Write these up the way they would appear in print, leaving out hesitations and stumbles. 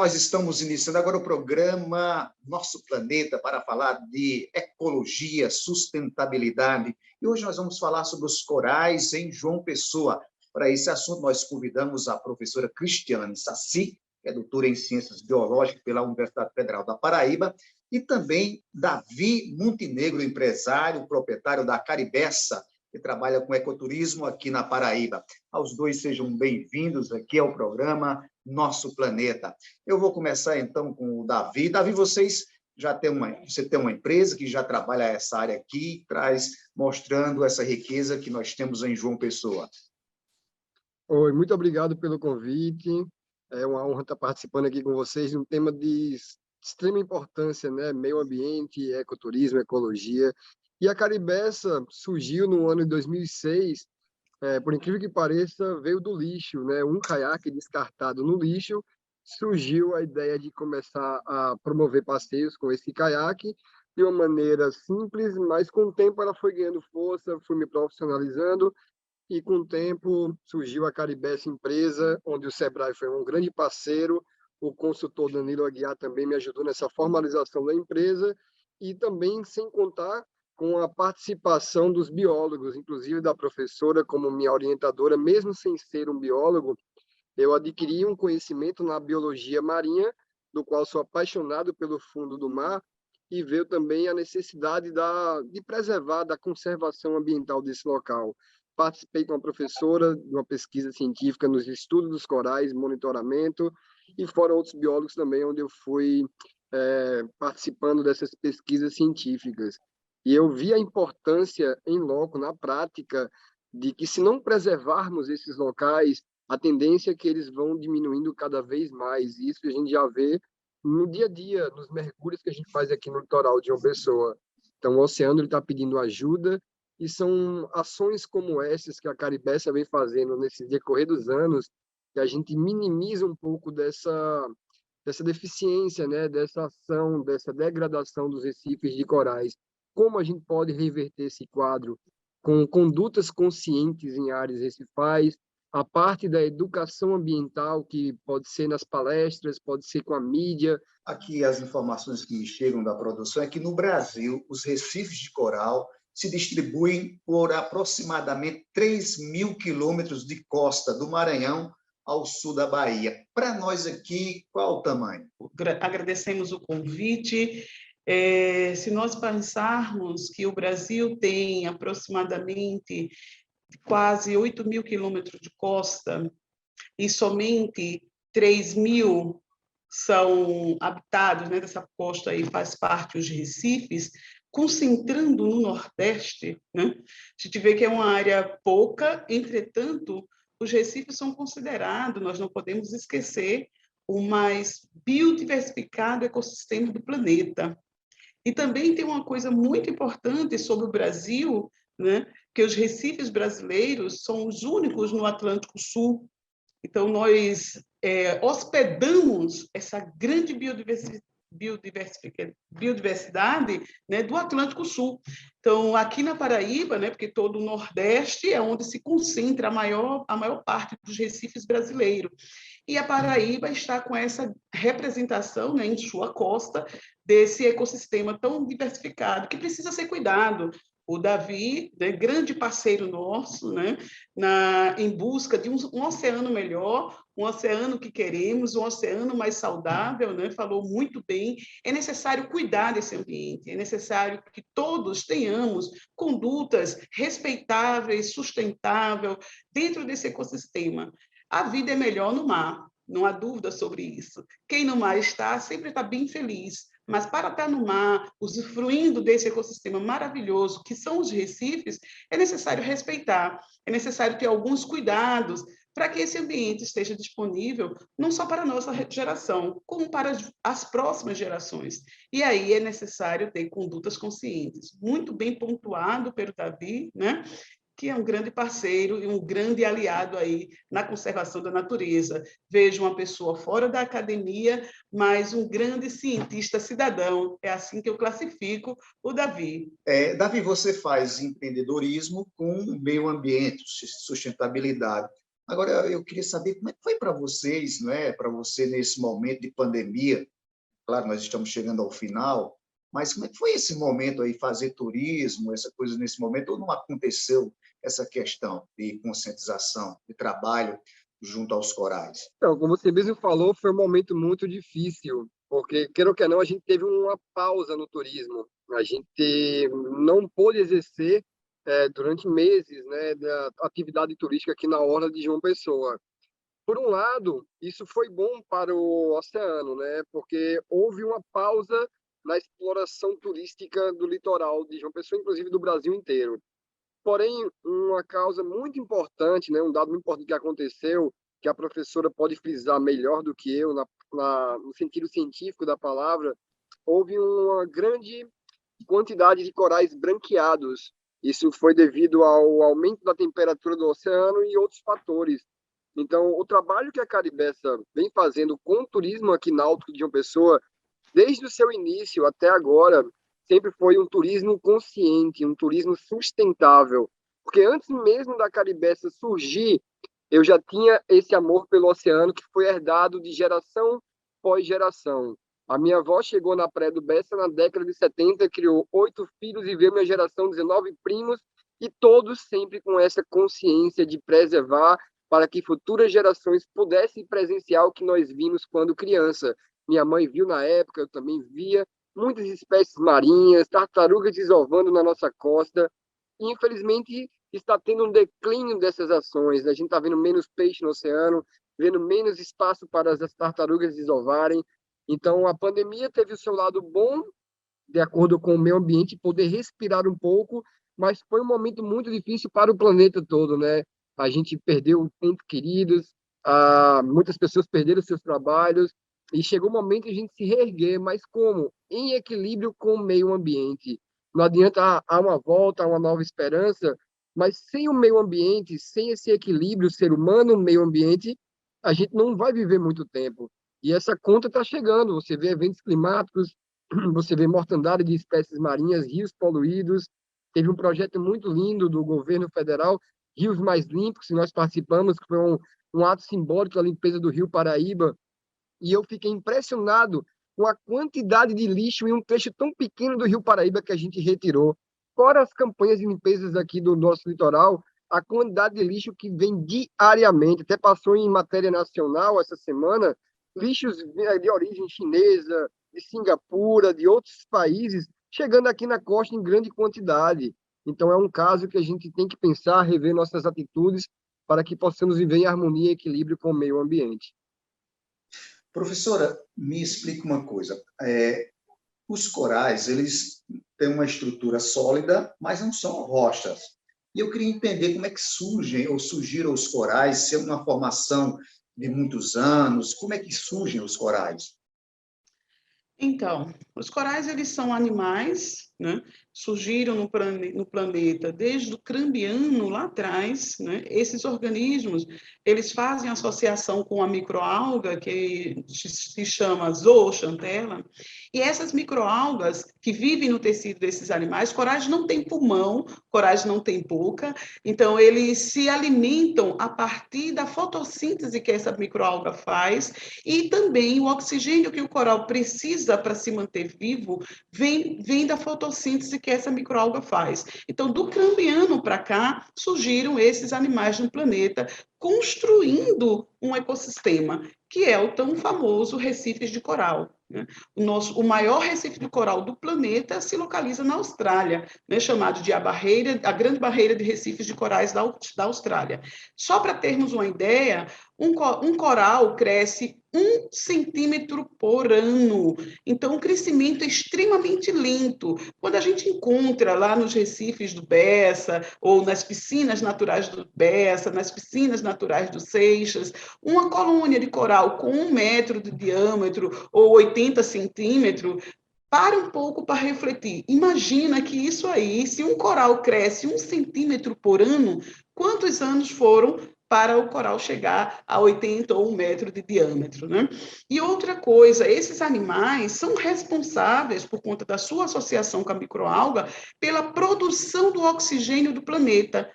nós estamos iniciando agora o programa Nosso Planeta para falar de ecologia, sustentabilidade. E hoje nós vamos falar sobre os corais em João Pessoa. Para esse assunto, nós convidamos a professora Cristiane Saci, que é doutora em Ciências Biológicas pela Universidade Federal da Paraíba, e também Davi Montenegro, empresário, proprietário da Caribessa, que trabalha com ecoturismo aqui na Paraíba. Aos dois sejam bem-vindos aqui ao programa Nosso Planeta. Eu vou começar, então, com o Davi. Davi, você tem uma empresa que já trabalha essa área aqui, mostrando essa riqueza que nós temos em João Pessoa. Oi, muito obrigado pelo convite. É uma honra estar participando aqui com vocês de um tema de extrema importância, né? Meio ambiente, ecoturismo, ecologia. E a Caribessa surgiu no ano de 2006, por incrível que pareça, veio do lixo, né? Um caiaque descartado no lixo, surgiu a ideia de começar a promover passeios com esse caiaque de uma maneira simples, mas com o tempo ela foi ganhando força, fui me profissionalizando e com o tempo surgiu a Caribessa Empresa, onde o Sebrae foi um grande parceiro, o consultor Danilo Aguiar também me ajudou nessa formalização da empresa e também sem contar com a participação dos biólogos, inclusive da professora como minha orientadora, mesmo sem ser um biólogo, eu adquiri um conhecimento na biologia marinha, do qual sou apaixonado pelo fundo do mar, e veio também a necessidade de preservar, da conservação ambiental desse local. Participei com a professora de uma pesquisa científica nos estudos dos corais, monitoramento, e foram outros biólogos também, onde eu fui participando dessas pesquisas científicas. E eu vi a importância em loco, na prática, de que se não preservarmos esses locais, a tendência é que eles vão diminuindo cada vez mais. E isso a gente já vê no dia a dia, nos mergulhos que a gente faz aqui no litoral de João Pessoa. Então, o oceano está pedindo ajuda, e são ações como essas que a Caribessa vem fazendo nesse decorrer dos anos, que a gente minimiza um pouco dessa deficiência, né, dessa ação, dessa degradação dos recifes de corais. Como a gente pode reverter esse quadro com condutas conscientes em áreas recifais, a parte da educação ambiental, que pode ser nas palestras, pode ser com a mídia. Aqui as informações que chegam da produção é que no Brasil os recifes de coral se distribuem por aproximadamente 3.000 quilômetros de costa do Maranhão ao sul da Bahia. Para nós aqui, qual o tamanho? Agradecemos o convite. Se nós pensarmos que o Brasil tem aproximadamente quase 8.000 quilômetros de costa e somente 3.000 são habitados, né, dessa costa aí faz parte os recifes, concentrando no Nordeste, né, a gente vê que é uma área pouca, entretanto, os recifes são considerados, nós não podemos esquecer, o mais biodiversificado ecossistema do planeta. E também tem uma coisa muito importante sobre o Brasil, né, que os recifes brasileiros são os únicos no Atlântico Sul. Então, nós hospedamos essa grande biodiversidade, né, do Atlântico Sul. Então, aqui na Paraíba, né, porque todo o Nordeste é onde se concentra a maior parte dos recifes brasileiros. E a Paraíba está com essa representação, né, em sua costa desse ecossistema tão diversificado que precisa ser cuidado. O Davi, né, grande parceiro nosso, né, em busca de um oceano melhor, um oceano que queremos, um oceano mais saudável, né, falou muito bem. É necessário cuidar desse ambiente, é necessário que todos tenhamos condutas respeitáveis, sustentáveis dentro desse ecossistema. A vida é melhor no mar, não há dúvida sobre isso. Quem no mar está, sempre está bem feliz. Mas para estar no mar, usufruindo desse ecossistema maravilhoso que são os recifes, é necessário respeitar, é necessário ter alguns cuidados para que esse ambiente esteja disponível não só para a nossa geração, como para as próximas gerações. E aí é necessário ter condutas conscientes. Muito bem pontuado pelo Davi, né? Que é um grande parceiro e um grande aliado aí na conservação da natureza. Vejo uma pessoa fora da academia, mas um grande cientista cidadão. É assim que eu classifico o Davi. Davi, você faz empreendedorismo com meio ambiente, sustentabilidade. Agora, eu queria saber como é que foi para vocês, não é? Para você nesse momento de pandemia. Claro, nós estamos chegando ao final, mas como é que foi esse momento aí, fazer turismo, essa coisa nesse momento, ou não aconteceu essa questão de conscientização, de trabalho junto aos corais? Então, como você mesmo falou, foi um momento muito difícil, porque, queira ou quer não, a gente teve uma pausa no turismo. A gente não pôde exercer durante meses, né, da atividade turística aqui na orla de João Pessoa. Por um lado, isso foi bom para o oceano, né, porque houve uma pausa na exploração turística do litoral de João Pessoa, inclusive do Brasil inteiro. Porém, uma causa muito importante, né, um dado muito importante que aconteceu, que a professora pode frisar melhor do que eu, no sentido científico da palavra, houve uma grande quantidade de corais branqueados. Isso foi devido ao aumento da temperatura do oceano e outros fatores. Então, o trabalho que a Caribessa vem fazendo com o turismo aqui náutico de João Pessoa, desde o seu início até agora, sempre foi um turismo consciente, um turismo sustentável. Porque antes mesmo da Caribessa surgir, eu já tinha esse amor pelo oceano que foi herdado de geração pós geração. A minha avó chegou na Praia do Bessa na década de 70, criou 8 filhos e veio minha geração 19 primos, e todos sempre com essa consciência de preservar para que futuras gerações pudessem presenciar o que nós vimos quando criança. Minha mãe viu na época, eu também via, muitas espécies marinhas, tartarugas desovando na nossa costa. E, infelizmente, está tendo um declínio dessas ações. A gente está vendo menos peixe no oceano, vendo menos espaço para as tartarugas desovarem. Então, a pandemia teve o seu lado bom, de acordo com o meio ambiente, poder respirar um pouco, mas foi um momento muito difícil para o planeta todo, né? A gente perdeu entes queridos, muitas pessoas perderam seus trabalhos, e chegou o momento de a gente se reerguer, mas como? Em equilíbrio com o meio ambiente. Não adianta há uma volta, há uma nova esperança, mas sem o meio ambiente, sem esse equilíbrio ser humano, meio ambiente, a gente não vai viver muito tempo. E essa conta está chegando. Você vê eventos climáticos, você vê mortandade de espécies marinhas, rios poluídos. Teve um projeto muito lindo do governo federal, Rios Mais Limpos, que nós participamos, que foi um ato simbólico da limpeza do Rio Paraíba. E eu fiquei impressionado com a quantidade de lixo em um trecho tão pequeno do Rio Paraíba que a gente retirou. Fora as campanhas de limpezas aqui do nosso litoral, a quantidade de lixo que vem diariamente, até passou em matéria nacional essa semana, lixos de origem chinesa, de Singapura, de outros países, chegando aqui na costa em grande quantidade. Então, é um caso que a gente tem que pensar, rever nossas atitudes, para que possamos viver em harmonia e equilíbrio com o meio ambiente. Professora, me explica uma coisa. Os corais, eles têm uma estrutura sólida, mas não são rochas. E eu queria entender como é que surgem ou surgiram os corais, se é uma formação de muitos anos, como é que surgem os corais? Então, os corais, eles são animais, né? Surgiram no planeta desde o Cambriano, lá atrás, né? Esses organismos, eles fazem associação com a microalga, que se chama zooxanthella, e essas microalgas que vivem no tecido desses animais, corais não têm pulmão, corais não têm boca, então eles se alimentam a partir da fotossíntese que essa microalga faz, e também o oxigênio que o coral precisa para se manter vivo vem da fotossíntese que essa microalga faz. Então, do Cambriano para cá, surgiram esses animais no planeta, construindo um ecossistema, que é o tão famoso Recifes de Coral. Né? O maior recife de coral do planeta se localiza na Austrália, né? Chamado de a Grande Barreira de Recifes de Corais da Austrália. Só para termos uma ideia, um coral cresce 1 centímetro por ano. Então, o crescimento é extremamente lento. Quando a gente encontra lá nos recifes do Bessa, ou nas piscinas naturais do Bessa, nas piscinas naturais do Seixas, uma colônia de coral com 1 metro de diâmetro ou 80 centímetros, para um pouco para refletir. Imagina que isso aí, se um coral cresce 1 centímetro por ano, quantos anos foram para o coral chegar a 80 ou 1 metro de diâmetro, né? E outra coisa, esses animais são responsáveis, por conta da sua associação com a microalga, pela produção do oxigênio do planeta.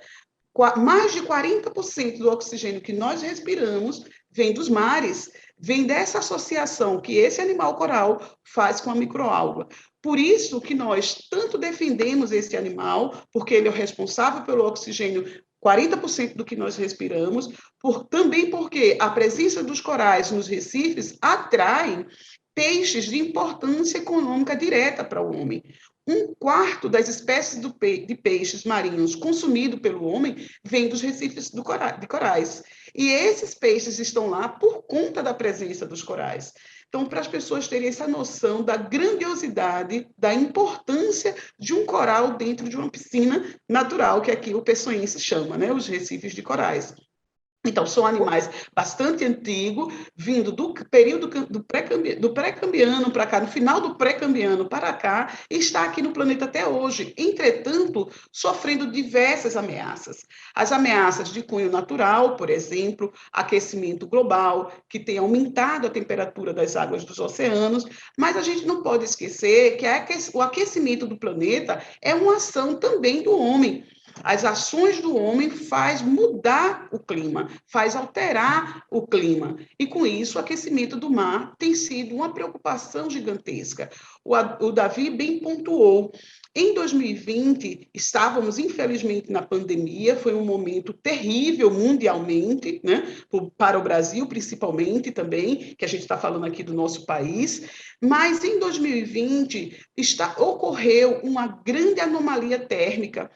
mais de 40% do oxigênio que nós respiramos vem dos mares, vem dessa associação que esse animal coral faz com a microalga. Por isso que nós tanto defendemos esse animal, porque ele é o responsável pelo oxigênio 40% do que nós respiramos, também porque a presença dos corais nos recifes atrai peixes de importância econômica direta para o homem. 1/4 das espécies de peixes marinhos consumido pelo homem vem dos recifes de corais. E esses peixes estão lá por conta da presença dos corais. Então, para as pessoas terem essa noção da grandiosidade, da importância de um coral dentro de uma piscina natural, que aqui o peçonhense chama, né, os recifes de corais. Então, são animais bastante antigos, vindo do período do pré-cambiano para cá, no final do pré-cambiano para cá, e está aqui no planeta até hoje. Entretanto, sofrendo diversas ameaças. As ameaças de cunho natural, por exemplo, aquecimento global, que tem aumentado a temperatura das águas dos oceanos, mas a gente não pode esquecer que o aquecimento do planeta é uma ação também do homem. As ações do homem faz mudar o clima, faz alterar o clima. E, com isso, o aquecimento do mar tem sido uma preocupação gigantesca. O Davi bem pontuou. Em 2020, estávamos, infelizmente, na pandemia, foi um momento terrível mundialmente, né? Para o Brasil, principalmente, também, que a gente está falando aqui do nosso país, mas em 2020 ocorreu uma grande anomalia térmica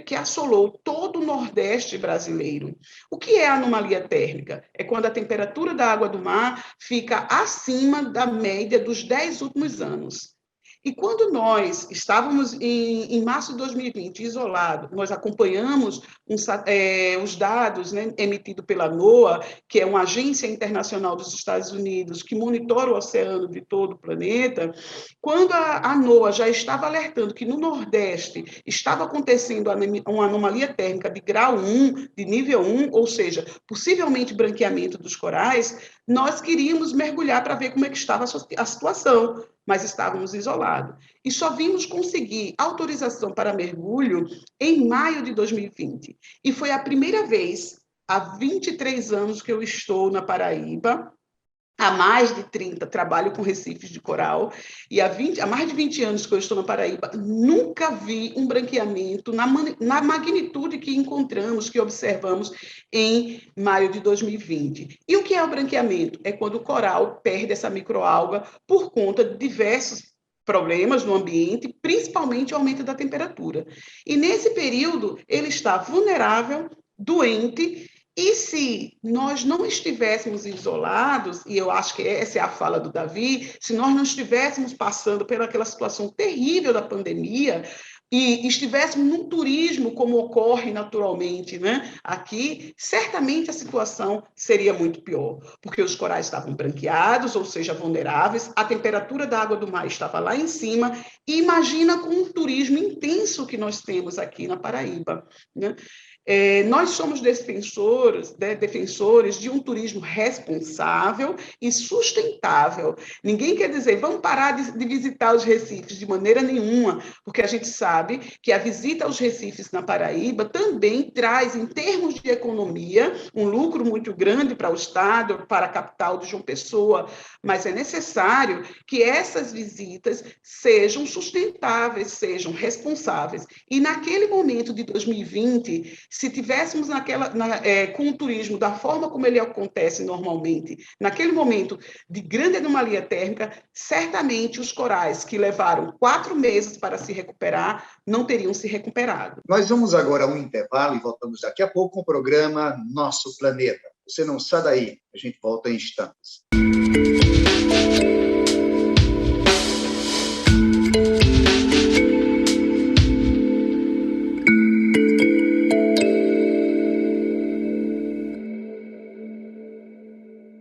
que assolou todo o Nordeste brasileiro. O que é a anomalia térmica? É quando a temperatura da água do mar fica acima da média dos 10 últimos anos. E quando nós estávamos em março de 2020 isolados, nós acompanhamos os dados, né, emitidos pela NOAA, que é uma agência internacional dos Estados Unidos que monitora o oceano de todo o planeta. Quando a NOAA já estava alertando que no Nordeste estava acontecendo uma anomalia térmica de grau 1, de nível 1, ou seja, possivelmente branqueamento dos corais, nós queríamos mergulhar para ver como é que estava a situação, mas estávamos isolados. E só vimos conseguir autorização para mergulho em maio de 2020. E foi a primeira vez, há 23 anos que eu estou na Paraíba, há mais de 30 trabalho com recifes de coral, e há mais de 20 anos que eu estou na Paraíba, nunca vi um branqueamento na magnitude que encontramos, que observamos em maio de 2020. E o que é o branqueamento? É quando o coral perde essa microalga por conta de diversos problemas no ambiente, principalmente o aumento da temperatura. E nesse período, ele está vulnerável, doente. E se nós não estivéssemos isolados, e eu acho que essa é a fala do Davi, se nós não estivéssemos passando pelaquela situação terrível da pandemia, e estivéssemos num turismo como ocorre naturalmente, né? Aqui, certamente a situação seria muito pior, porque os corais estavam branqueados, ou seja, vulneráveis, a temperatura da água do mar estava lá em cima, e imagina com um turismo intenso que nós temos aqui na Paraíba, né? Nós somos defensores de um turismo responsável e sustentável. Ninguém quer dizer, vamos parar de visitar os recifes de maneira nenhuma, porque a gente sabe que a visita aos recifes na Paraíba também traz, em termos de economia, um lucro muito grande para o Estado, para a capital de João Pessoa, mas é necessário que essas visitas sejam sustentáveis, sejam responsáveis. E naquele momento de 2020, se tivéssemos com o turismo da forma como ele acontece normalmente, naquele momento de grande anomalia térmica, certamente os corais que levaram 4 meses para se recuperar não teriam se recuperado. Nós vamos agora a um intervalo e voltamos daqui a pouco com o programa Nosso Planeta. Você não sai daí, a gente volta em instantes.